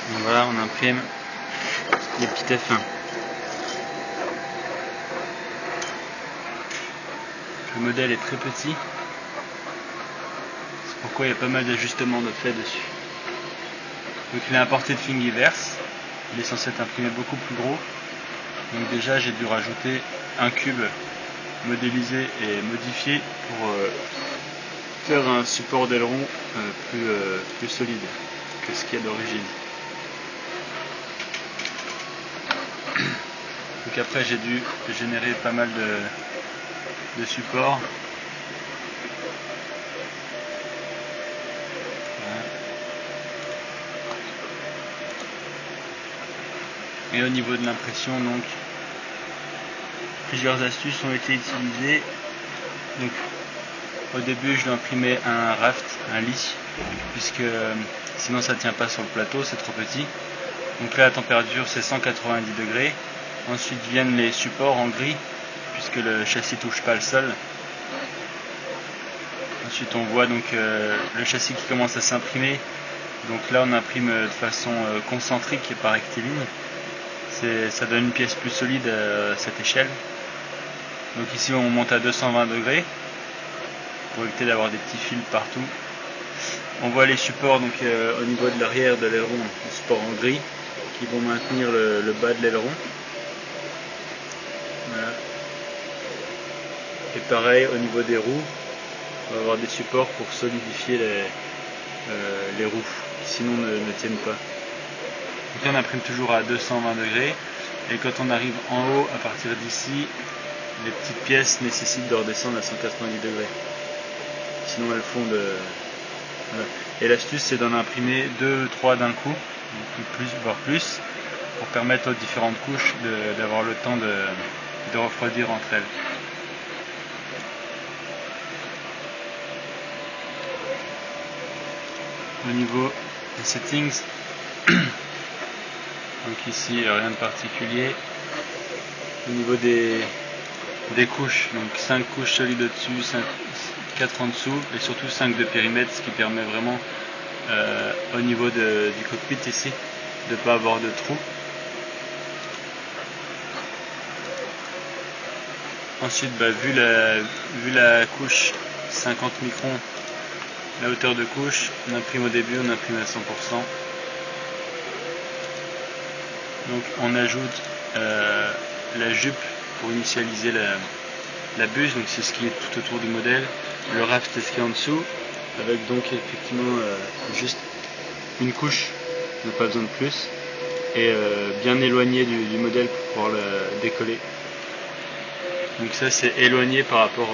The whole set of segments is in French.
Donc voilà, on imprime les petits F1. Le modèle est très petit, c'est pourquoi il y a pas mal d'ajustements de fait dessus. Donc il est importé de Thingiverse, il est censé être imprimé beaucoup plus gros. Donc déjà j'ai dû rajouter un cube modélisé et modifié pour faire un support d'aileron plus solide que ce qu'il y a d'origine. Donc après j'ai dû générer pas mal de supports. Voilà. Et au niveau de l'impression, donc plusieurs astuces ont été utilisées. Donc au début je dois imprimer un raft, un lit, puisque sinon ça ne tient pas sur le plateau, c'est trop petit. Donc là la température c'est 190 degrés. Ensuite viennent les supports en gris, puisque le châssis touche pas le sol. Ensuite on voit donc le châssis qui commence à s'imprimer. Donc là on imprime de façon concentrique et par rectiligne. Ça donne une pièce plus solide à cette échelle. Donc ici on monte à 220 degrés pour éviter d'avoir des petits fils partout. On voit les supports donc au niveau de l'arrière de l'aileron, les supports en gris qui vont maintenir le bas de l'aileron. Voilà. Et pareil au niveau des roues, on va avoir des supports pour solidifier les roues qui sinon ne tiennent pas. Donc là on imprime toujours à 220 degrés et quand on arrive en haut à partir d'ici, les petites pièces nécessitent de redescendre à 190 degrés. Sinon elles fondent. Voilà. Et l'astuce c'est d'en imprimer 2-3 d'un coup, voire plus, pour permettre aux différentes couches d'avoir le temps de refroidir entre elles. Au niveau des settings, donc ici rien de particulier. Au niveau des couches, donc 5 couches solides au-dessus, 4 en dessous et surtout 5 de périmètre, ce qui permet vraiment au niveau du cockpit ici de ne pas avoir de trous. Ensuite vu la couche 50 microns, la hauteur de couche, on imprime au début, on imprime à 100%. Donc on ajoute la jupe pour initialiser la buse, donc c'est ce qui est tout autour du modèle. Le raft c'est ce qui est en dessous, avec donc effectivement juste une couche, on n'a pas besoin de plus, et bien éloigné du modèle pour pouvoir le décoller. Donc ça c'est éloigné par rapport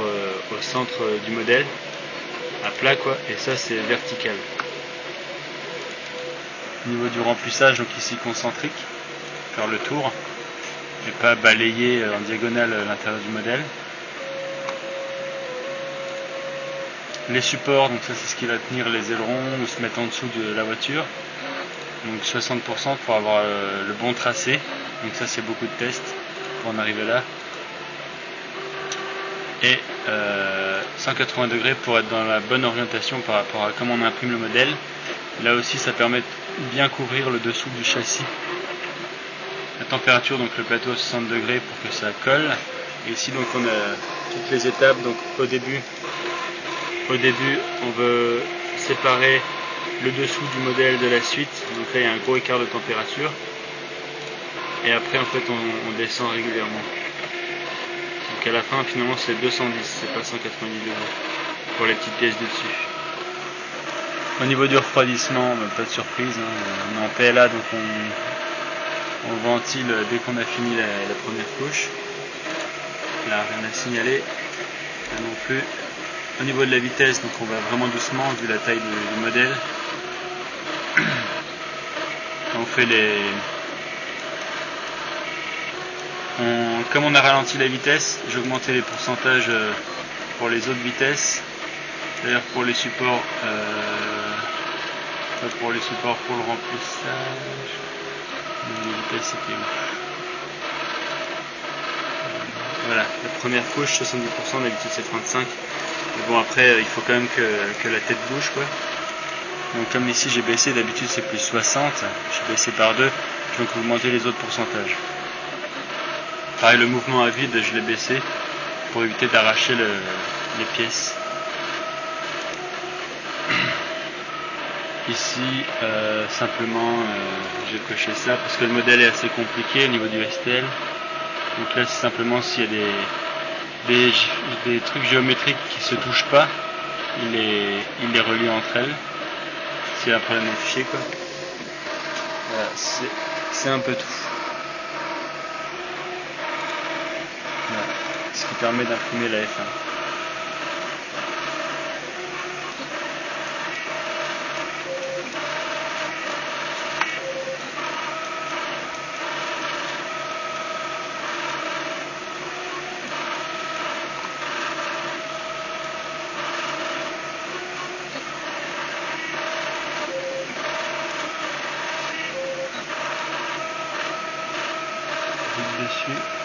au centre du modèle, à plat quoi, et ça c'est vertical. Au niveau du remplissage, donc ici concentrique, faire le tour, et pas balayer en diagonale à l'intérieur du modèle. Les supports, donc ça c'est ce qui va tenir les ailerons ou se mettre en dessous de la voiture. Donc 60% pour avoir le bon tracé. Donc ça c'est beaucoup de tests pour en arriver là. Et 180 degrés pour être dans la bonne orientation par rapport à comment on imprime le modèle. Là aussi ça permet de bien couvrir le dessous du châssis. La température, donc le plateau à 60 degrés pour que ça colle. Et ici donc on a toutes les étapes. Donc au début on veut séparer le dessous du modèle de la suite. Donc là il y a un gros écart de température. Et après en fait on descend régulièrement. Donc à la fin finalement c'est 210, c'est pas 190 degrés pour les petites pièces du dessus. Au niveau du refroidissement, pas de surprise, on est en PLA donc on ventile dès qu'on a fini la première couche. Là rien à signaler, là non plus. Au niveau de la vitesse, donc on va vraiment doucement vu la taille du modèle. On fait comme on a ralenti la vitesse, j'ai augmenté les pourcentages pour les autres vitesses. D'ailleurs pour les supports, pour le remplissage, les vitesses c'était où ? Voilà, la première couche 70%, d'habitude c'est 35%. Mais bon après il faut quand même que la tête bouge quoi. Donc comme ici j'ai baissé, d'habitude c'est plus 60, j'ai baissé par 2, je vais donc augmenter les autres pourcentages. Pareil, le mouvement à vide, je l'ai baissé pour éviter d'arracher les pièces. Ici, simplement, j'ai coché ça parce que le modèle est assez compliqué au niveau du STL. Donc là, c'est simplement s'il y a des trucs géométriques qui se touchent pas, il les relie entre elles. S'il y a un problème dans le fichier, quoi. Voilà, c'est un peu tout. Voilà. Ce qui permet d'imprimer la F1. Dessus.